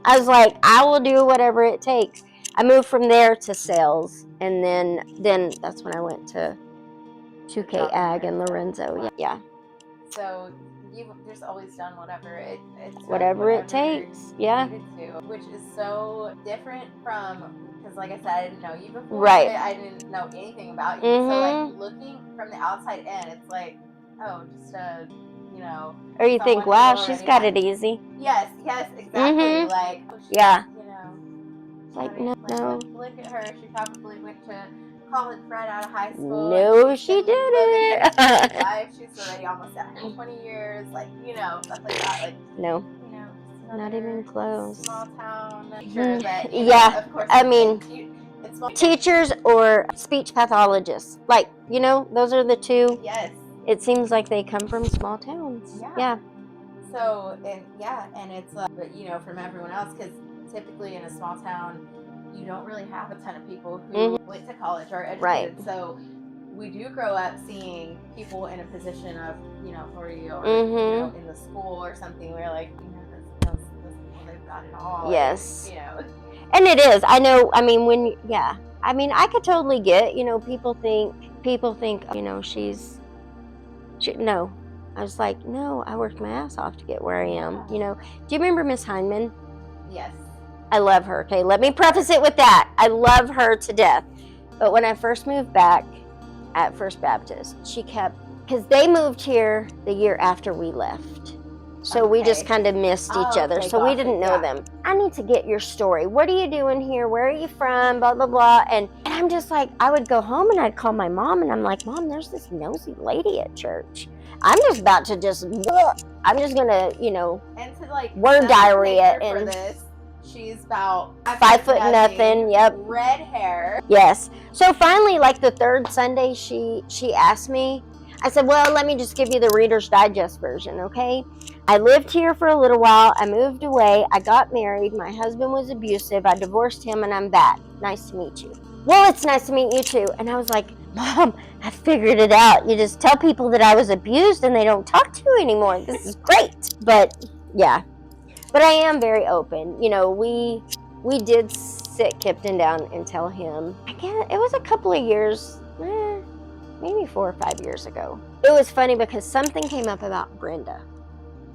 I was like, I will do whatever it takes. I moved from there to sales, and then that's when I went to 2K Ag in Lorenzo. Yeah. So you've just always done whatever it takes. Yeah. Needed to, which is so different from, because like I said, I didn't know you before. Right. I didn't know anything about you. So like looking from the outside in, it's like, oh, just a, you know. Or you think, wow, she's got it easy. Yes, exactly. Like, oh, yeah. You know. It's like, no. Look at her. She probably went to college right out of high school. No, she didn't. She's already almost at 20 years. Like, you know, stuff like that. Like, no. You know, not even close. Small town. Sure that, yeah. Of course, I mean, teachers or speech pathologists. Like, you know, those are the two. Yes. It seems like they come from small towns. Yeah. So, and it's, but you know, from everyone else, because typically in a small town, you don't really have a ton of people who went to college or are educated. Right. So we do grow up seeing people in a position of, you know, authority or you know, in the school or something where like, you know, those people, they've got it all. Yes. And, you know. And it is. I know. I mean, I mean, I could totally get, you know, people think, you know, no. I was like, no, I worked my ass off to get where I am. You know, do you remember Miss Heineman? Yes. I love her. Okay, let me preface it with that. I love her to death. But when I first moved back at First Baptist, she kept, because they moved here the year after we left. So we just kind of missed each other. So we didn't know them. I need to get your story. What are you doing here? Where are you from? Blah, blah, blah. And I'm just like, I would go home and I'd call my mom and I'm like, Mom, there's this nosy lady at church. I'm just about to I'm just going to, you know, and to like word diarrhea. And for this, she's about 5 foot nothing. Yep. Red hair. Yes. So finally, like the third Sunday, she asked me, I said, well, let me just give you the Reader's Digest version, okay? I lived here for a little while. I moved away. I got married. My husband was abusive. I divorced him and I'm back. Nice to meet you. Well, it's nice to meet you too. And I was like, Mom, I figured it out. You just tell people that I was abused and they don't talk to you anymore. This is great. But yeah, but I am very open. You know, we did sit Kipton down and tell him, I guess it was a couple of years, maybe 4 or 5 years ago. It was funny because something came up about Brenda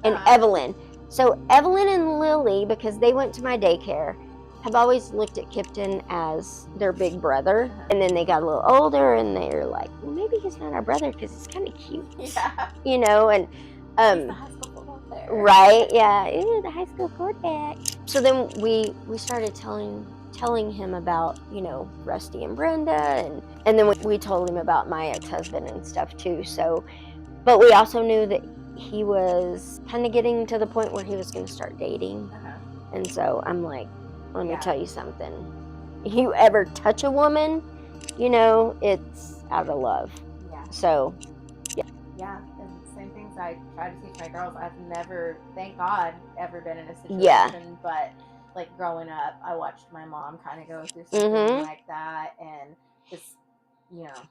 and Evelyn. So Evelyn and Lily, because they went to my daycare, have always looked at Kipton as their big brother. And then they got a little older and they were like, well, maybe he's not our brother because he's kind of cute. Yeah. You know, and he's the high school football player. Right, yeah. Ooh, the high school quarterback. So then we started telling him about, you know, Rusty and Brenda, and then we told him about my ex-husband and stuff too. So, but we also knew that he was kind of getting to the point where he was going to start dating. And so I'm like, let me tell you something. You ever touch a woman, you know, it's out of love. Yeah. So, yeah. Yeah, and same things I try to teach my girls. I've never, thank God, ever been in a situation. Yeah. But like growing up, I watched my mom kind of go through something like that, and just, you know,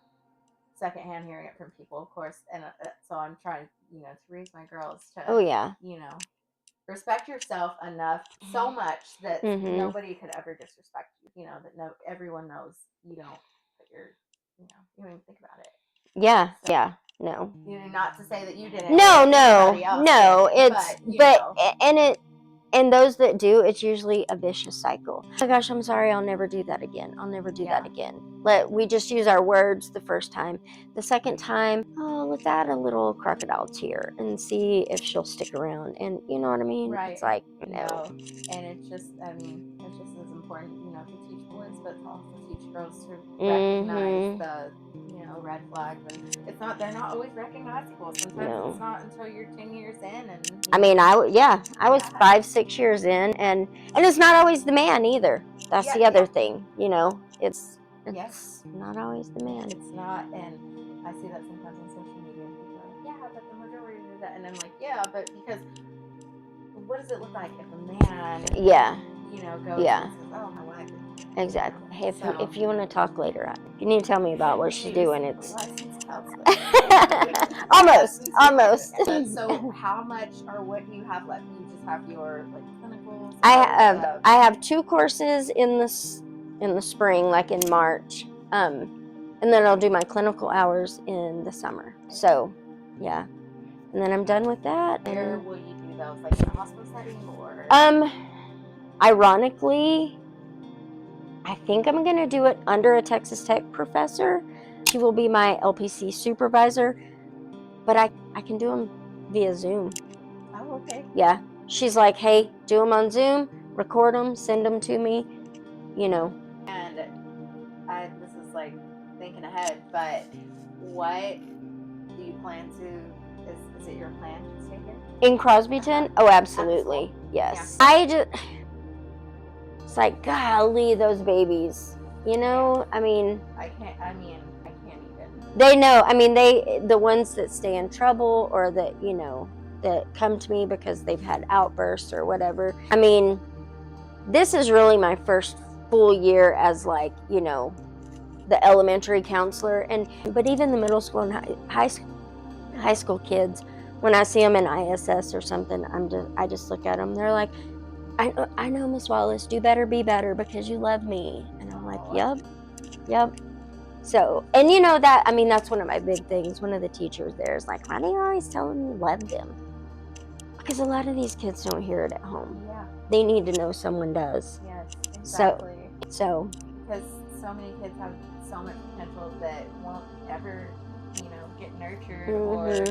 secondhand hearing it from people, of course. And so I'm trying, you know, to raise my girls to, you know, respect yourself enough, so much that nobody could ever disrespect you. You know, that everyone knows you don't put your, you know, you don't even think about it. Yeah, so, yeah, no. You know, not to say that you didn't. No. It's and those that do, it's usually a vicious cycle. Oh my gosh, I'm sorry, I'll never do that again. I'll never do that again. We just use our words the first time. The second time, let's add a little crocodile tear and see if she'll stick around. And you know what I mean? Right. It's like, no. And it's just, I mean, it's just as important, you know, to teach boys, but also teach girls to recognize the, you know, red flags. And they're not always recognizable. Sometimes it's not until you're 10 years in. And I mean, I was 5-6 years in, and it's not always the man either. That's the other thing, you know. It's It's not always the man. It's not, and I see that sometimes on social media. And people are like, yeah, but the majority do that, and I'm like, yeah, but because what does it look like if a man, Yeah. goes Yeah. and says, oh, my wife. Exactly. Hey, So, if you want to talk later, if you need to tell me about what she's doing, it's licensed counselor. almost. So how much or what do you have left? You just have your clinicals? I have 2 courses in the spring, like in March, and then I'll do my clinical hours in the summer. So, yeah, and then I'm done with that. Where will you do those? Like in a hospital setting or? Ironically, I think I'm going to do it under a Texas Tech professor. She will be my LPC supervisor, but I can do them via Zoom. Oh, okay. Yeah. She's like, hey, do them on Zoom, record them, send them to me, And this is like thinking ahead, but what do you plan to, is it your plan to stay here? In Crosbyton? Oh, absolutely. Yes. Yeah. It's like, golly, those babies, I mean. I can't even. They know, the ones that stay in trouble or that, that come to me because they've had outbursts or whatever. This is really my first full year as the elementary counselor, but even the middle school and high school kids, when I see them in ISS or something, I just look at them. They're like, I know, Miss Wallace, do better, be better because you love me. And I'm like, yep. So, and that's one of my big things. One of the teachers there is like, why do you always tell them you love them? Because a lot of these kids don't hear it at home. Yeah. They need to know someone does. Yes, exactly. So. Because so many kids have so much potential that won't ever, get nurtured or,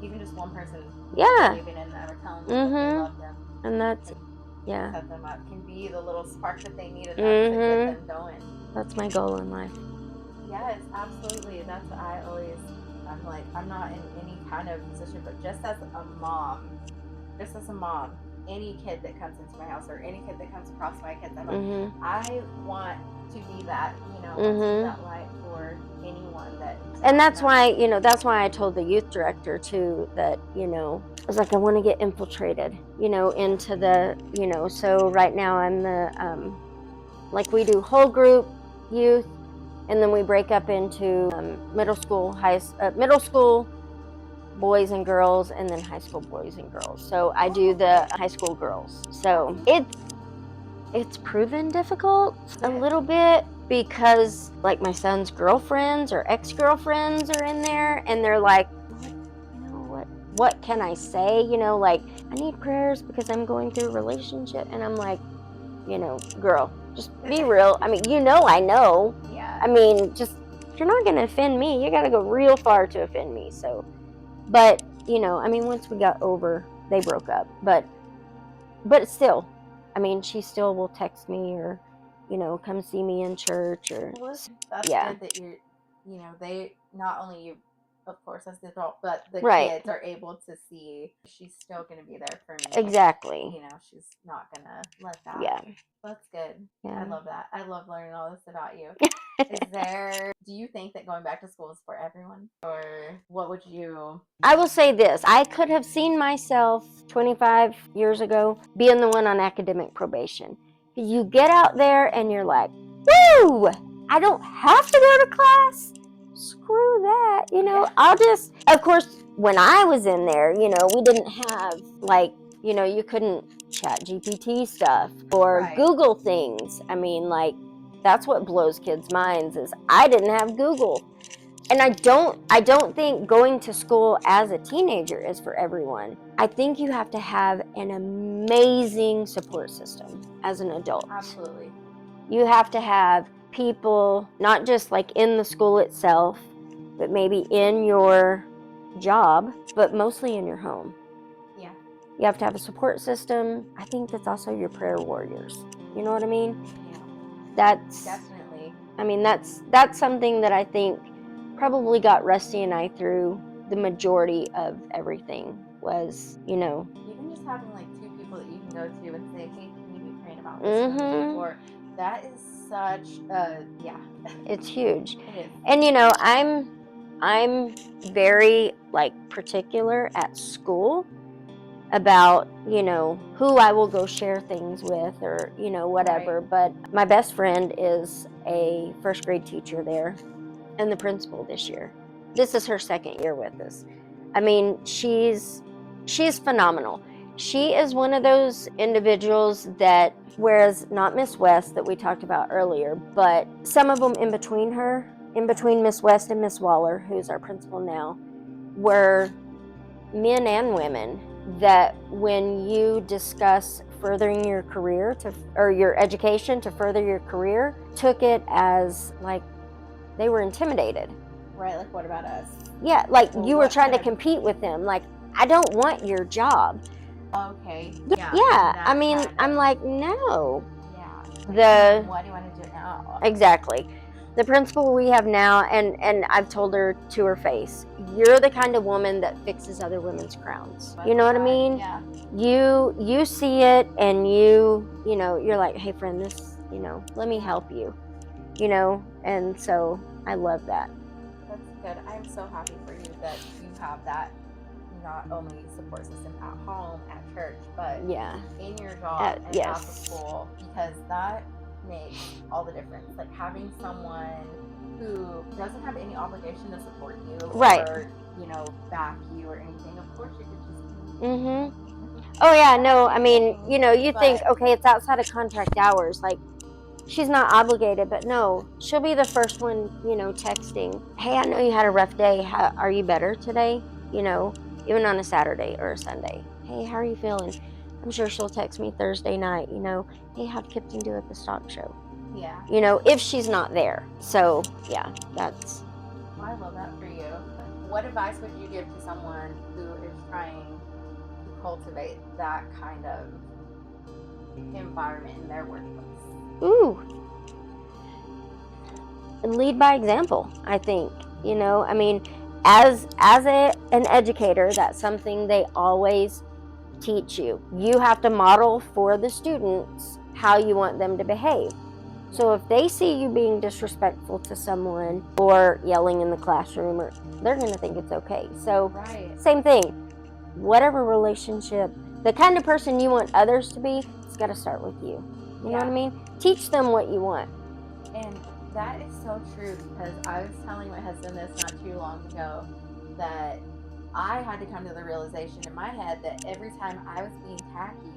even just one person believing in them or telling them that they love them. And that's, set them up, can be the little spark that they need enough to get them going. That's my goal in life. Yes, absolutely. That's what I'm like, I'm not in any kind of position, but just as a mom, any kid that comes into my house or any kid that comes across my kids, I'm like, I want to be that, that light for anyone that. And that's why I told the youth director too that, I was like, I want to get infiltrated, into the, so right now I'm the, we do whole group youth, and then we break up into middle school boys and girls, and then high school boys and girls. So I do the high school girls. So it's proven difficult a little bit because my son's girlfriends or ex-girlfriends are in there, and they're like, what can I say? I need prayers because I'm going through a relationship, and I'm like, girl, just be real. I know. Yeah. Just, if you're not going to offend me, you got to go real far to offend me. So, but, once we got over, they broke up. But still, she still will text me or, come see me in church or. Well, that's good that you're, they, not only you, of course, as the adult, but the kids are able to see she's still going to be there for me. Exactly. She's not going to let that. Yeah. That's good. Yeah. I love that. I love learning all this about you. Do you think that going back to school is for everyone? Or what would you? I will say this. I could have seen myself 25 years ago being the one on academic probation. You get out there and you're like, woo! I don't have to go to class. Screw that. I'll just, of course, when I was in there, we didn't have you couldn't chat GPT stuff or Google things. That's what blows kids' minds is I didn't have Google. And I don't think going to school as a teenager is for everyone. I think you have to have an amazing support system as an adult. Absolutely. You have to have people, not just in the school itself, but maybe in your job, but mostly in your home. Yeah. You have to have a support system. I think that's also your prayer warriors. You know what I mean? Yeah. That's definitely. That's something that I think probably got Rusty and I through the majority of everything was, Even just having 2 people that you can go to and say, hey, can you be praying about this? Or that is such yeah. It's huge. It is. And I'm very like particular at school about, who I will go share things with or, whatever. Right. But my best friend is a first grade teacher there and the principal this year. This is her second year with us. I mean, she's phenomenal. She is one of those individuals that, whereas not Miss West that we talked about earlier, but some of them in between Miss West and Miss Waller, who's our principal now, were men and women that when you discuss furthering your career or your education to further your career, took it as like they were intimidated. Right, like what about us? Yeah, like you were trying to compete with them. Like, I don't want your job. Okay. Yeah. I mean, I'm like, no. Yeah. Why do you want to do it now? Exactly. The principal we have now, and I've told her to her face, you're the kind of woman that fixes other women's crowns. You know what I mean? Yeah. You see it, and you're like, hey friend, this, let me help you. And so I love that. That's good. I'm so happy for you that you have that not only support system at home, at church, but in your job and at the school, because that makes all the difference. Like having someone who doesn't have any obligation to support you or back you or anything. Of course you could just Oh yeah, no, I mean, you think, okay, it's outside of contract hours, like she's not obligated, but no, she'll be the first one, texting, hey, I know you had a rough day, are you better today? Even on a Saturday or a Sunday. Hey, how are you feeling? I'm sure she'll text me Thursday night, hey, how'd Kipton do at the stock show? Yeah. If she's not there. So, yeah, that's... I love that for you. What advice would you give to someone who is trying to cultivate that kind of environment in their workplace? Ooh. Lead by example, I think. I mean, as an educator, that's something they always teach you. You have to model for the students how you want them to behave. So if they see you being disrespectful to someone or yelling in the classroom, they're going to think it's okay. So Same thing. Whatever relationship, the kind of person you want others to be, it's got to start with you. You know what I mean? Teach them what you want. And that is so true, because I was telling my husband this not too long ago, that I had to come to the realization in my head that every time I was being tacky,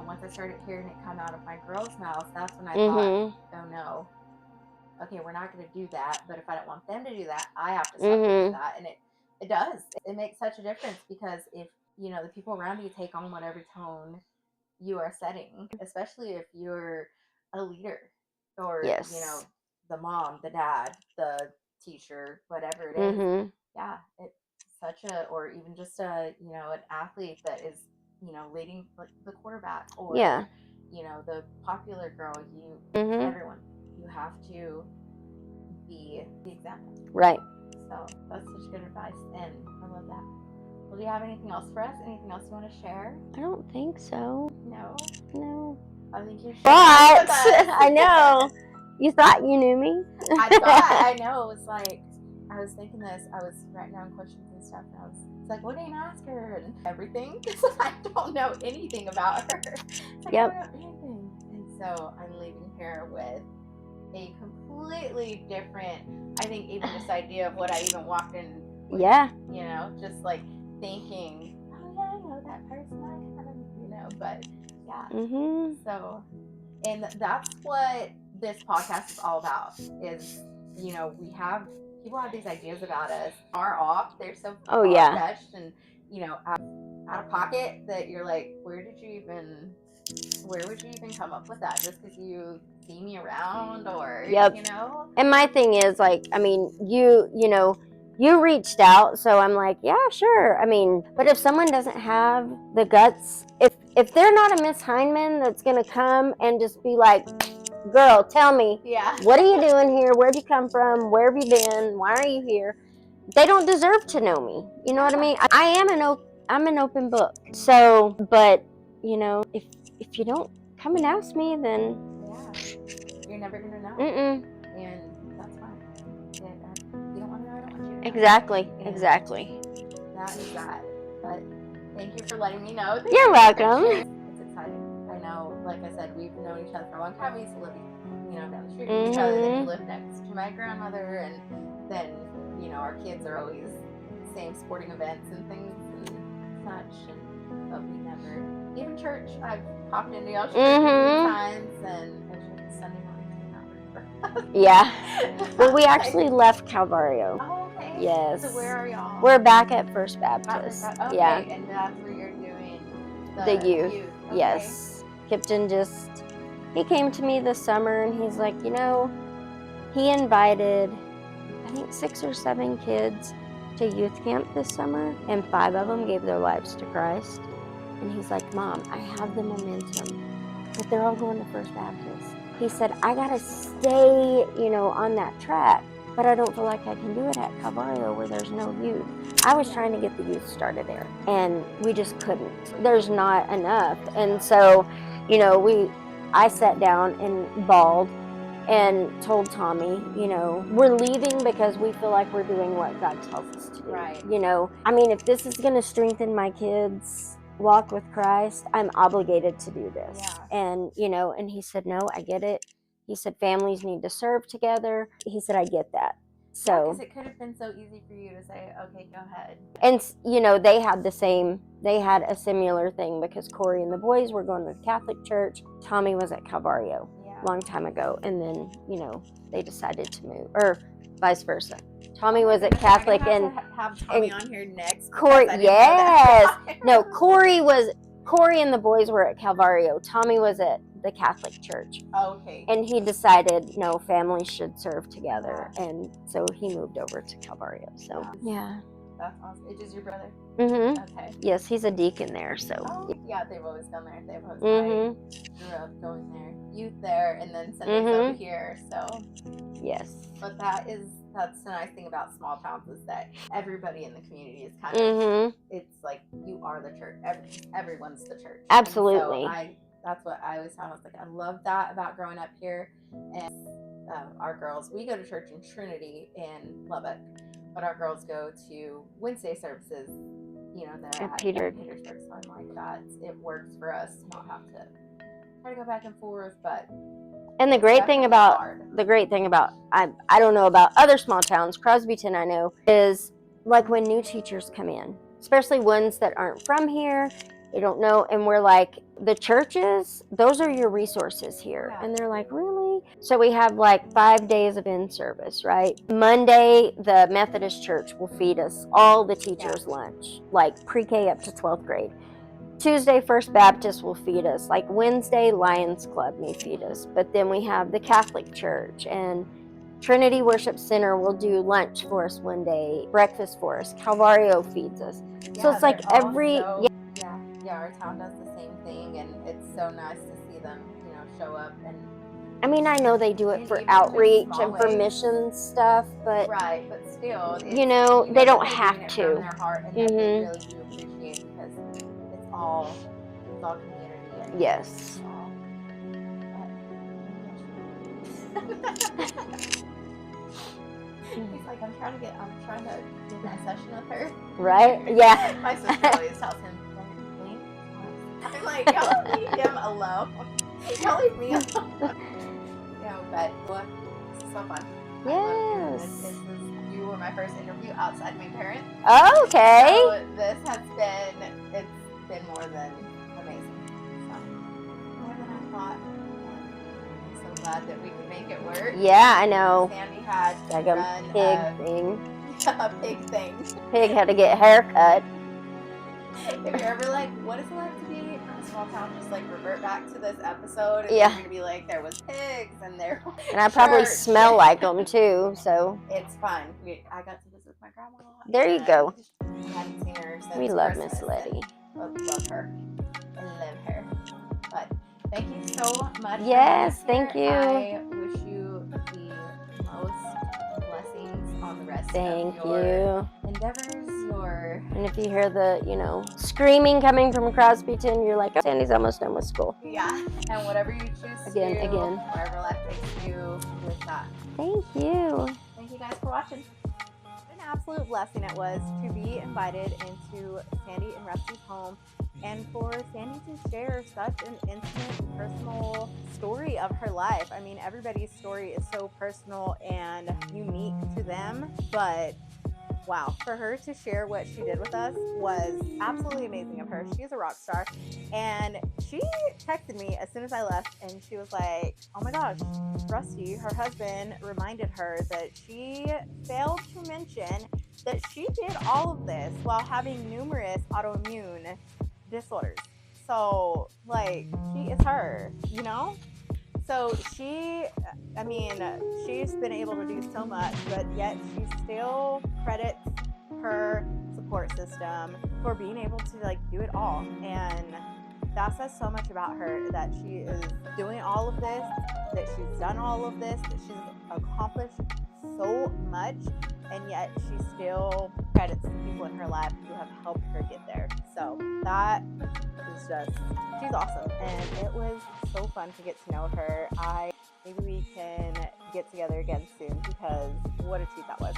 once I started hearing it come out of my girls' mouths, that's when I thought, oh no, okay, we're not going to do that. But if I don't want them to do that, I have to stop doing that. And it does. It makes such a difference, because if, the people around you take on whatever tone you are setting, especially if you're a leader or, the mom, the dad, the teacher, whatever it is. Yeah, it's such or even just an athlete that is, leading the quarterback or, the popular girl, everyone, you have to be the example. Right. So that's such good advice, and I love that. Well, do you have anything else for us? Anything else you want to share? I don't think so. No. I think you should. But I know. You thought you knew me? I know. It was like, I was thinking this. I was writing down questions and stuff, and it's like, what do you ask her? And everything. Because I don't know anything about her. It's like, I don't know anything. And so I'm leaving here with a completely different, I think, even this idea of what I even walked in with. Yeah. Just like thinking, oh yeah, I know that person. I kind of, but yeah. So, and that's what this podcast is all about, is, people have these ideas about us, are off, they're so far-fetched and, out of pocket, that you're like, where would you even come up with that, just because you see me around, or, And my thing is, like, I mean, you reached out, so I'm like, yeah, sure. I mean, but if someone doesn't have the guts, if they're not a Miss Heineman that's going to come and just be like, girl, tell me, what are you doing here? Where'd you come from? Where have you been? Why are you here? They don't deserve to know me. You know what I mean? I'm an open book. So, but, if you don't come and ask me, then you're never gonna know. And that's fine. You don't want to know, I don't want you to know. Exactly. And exactly. that is that. But thank you for letting me know. You're welcome. It's exciting. I know, like I said, we've known each other for a long time. We used to live, down the street from each other. Then you live next to my grandmother, and then, our kids are always same sporting events and things and such. But we never, even church, I've popped into y'all's church a few times, and it's just Sunday morning. Yeah. Well, we actually left Calvario. Oh, okay. Yes. So where are y'all? We're back at First Baptist. Okay. Yeah. And that's where you're doing The youth. Okay. Yes. Kipton he came to me this summer, and he's like, he invited, I think 6 or 7 kids to youth camp this summer, and 5 of them gave their lives to Christ. And he's like, Mom, I have the momentum, but they're all going to First Baptist. He said, I gotta stay, on that track, but I don't feel like I can do it at Calvario where there's no youth. I was trying to get the youth started there, and we just couldn't. There's not enough. And so, I sat down and bawled and told Tommy, we're leaving because we feel like we're doing what God tells us to do. Right. If this is going to strengthen my kids' walk with Christ, I'm obligated to do this. Yeah. And he said, no, I get it. He said, families need to serve together. He said, I get that. So, because it could have been so easy for you to say, okay, go ahead. And, they had a similar thing, because Corey and the boys were going to the Catholic church. Tommy was at Calvario a long time ago. And then, they decided to move, or vice versa. Tommy was at Catholic, and have Tommy on here next. Corey, yes. No, Corey and the boys were at Calvario. Tommy was at the Catholic church. Okay. And he decided, no, families should serve together. And so he moved over to Calvario. So, yeah. That's awesome. Is your brother? Mm-hmm. Okay. Yes, he's a deacon there. So. Oh, yeah, they've always gone there. They've always grew up going there, youth there, and then Sundays over here. So. Yes. But that's the nice thing about small towns, is that everybody in the community is kind of. It's like you are the church. Everyone's the church. Absolutely. So that's what I always found. I was like, I love that about growing up here. And our girls, we go to church in Trinity in Lubbock, but our girls go to Wednesday services, at Petersburg. So I'm like, it works for us to not have to try to go back and forth. But and the great thing about I don't know about other small towns, Crosbyton I know, is like when new teachers come in, especially ones that aren't from here, they don't know, and we're like, the churches, those are your resources here. Yeah. And they're like, really? So we have like 5 days of in-service, right? Monday, the Methodist Church will feed us all the teachers' lunch, like pre-K up to 12th grade. Tuesday, First Baptist will feed us. Like Wednesday, Lions Club may feed us. But then we have the Catholic Church, and Trinity Worship Center will do lunch for us one day, breakfast for us. Calvario feeds us. Yeah, so it's like every... Yeah, our town does the same thing, and it's so nice to see them, show up. And I know they do it for outreach and for mission stuff, but right, but still, they don't have to. From their heart, and they really do appreciate it, because it's all community. And yes. He's like, I'm trying to do that session with her. Right? Yeah. My sister always tells him, I'm like, y'all leave him alone. Y'all leave me alone. But this is so fun. Yes. You were my first interview outside my parents. Okay. So this has been more than amazing. So, more than I thought. I'm so glad that we could make it work. Yeah, I know. Sandy had like a pig thing. A pig thing. Pig had to get a haircut. If you're ever like, what is it like to be in a small town, just like revert back to this episode, and yeah. you're gonna be like, there was pigs and there was and I probably smell like them too, so it's fun. I got to visit my grandma. There you go. I hadn't seen her since we love Christmas, Miss Letty. Love her. I love her. But thank you so much. Yes, thank you. I wish you the most blessings on the rest of your endeavors, your And if you hear the, screaming coming from across P10, you're like, oh, Sandy's almost done with school. Yeah. And whatever you choose to do, wherever life takes you with that. Thank you. Thank you guys for watching. What an absolute blessing it was to be invited into Sandy and Rusty's home, and for Sandy to share such an intimate, personal story of her life. I mean, everybody's story is so personal and unique to them, but wow, for her to share what she did with us was absolutely amazing of her. She is a rock star. And she texted me as soon as I left, and she was like, oh my gosh, Rusty, her husband, reminded her that she failed to mention that she did all of this while having numerous autoimmune disorders. So, like, she is her, So she's been able to do so much, but yet she still credits her support system for being able to do it all. And that says so much about her, that she is doing all of this, that she's done all of this, that she's accomplished so much, and yet she still credits the people in her life who have helped her get there. So that is she's awesome, and it was so fun to get to know her. Maybe we can get together again soon, because what a treat that was.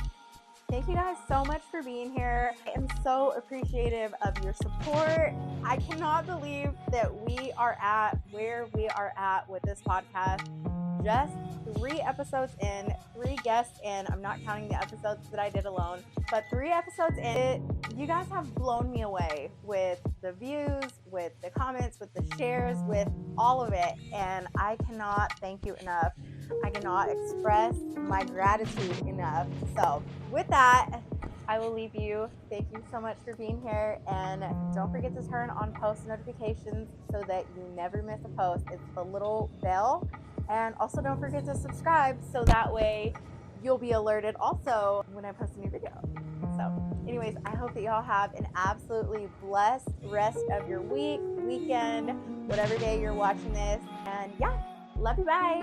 Thank you guys so much for being here. I am so appreciative of your support. I cannot believe that we are at where we are at with this podcast. Just 3 episodes in, 3 guests in. I'm not counting the episodes that I did alone, but 3 episodes in. You guys have blown me away with the views, with the comments, with the shares, with all of it. And I cannot thank you enough. I cannot express my gratitude enough. So with that, I will leave you. Thank you so much for being here. And don't forget to turn on post notifications so that you never miss a post. It's the little bell. And also don't forget to subscribe so that way you'll be alerted also when I post a new video. So anyways, I hope that y'all have an absolutely blessed rest of your week, weekend, whatever day you're watching this. And yeah, love you, bye.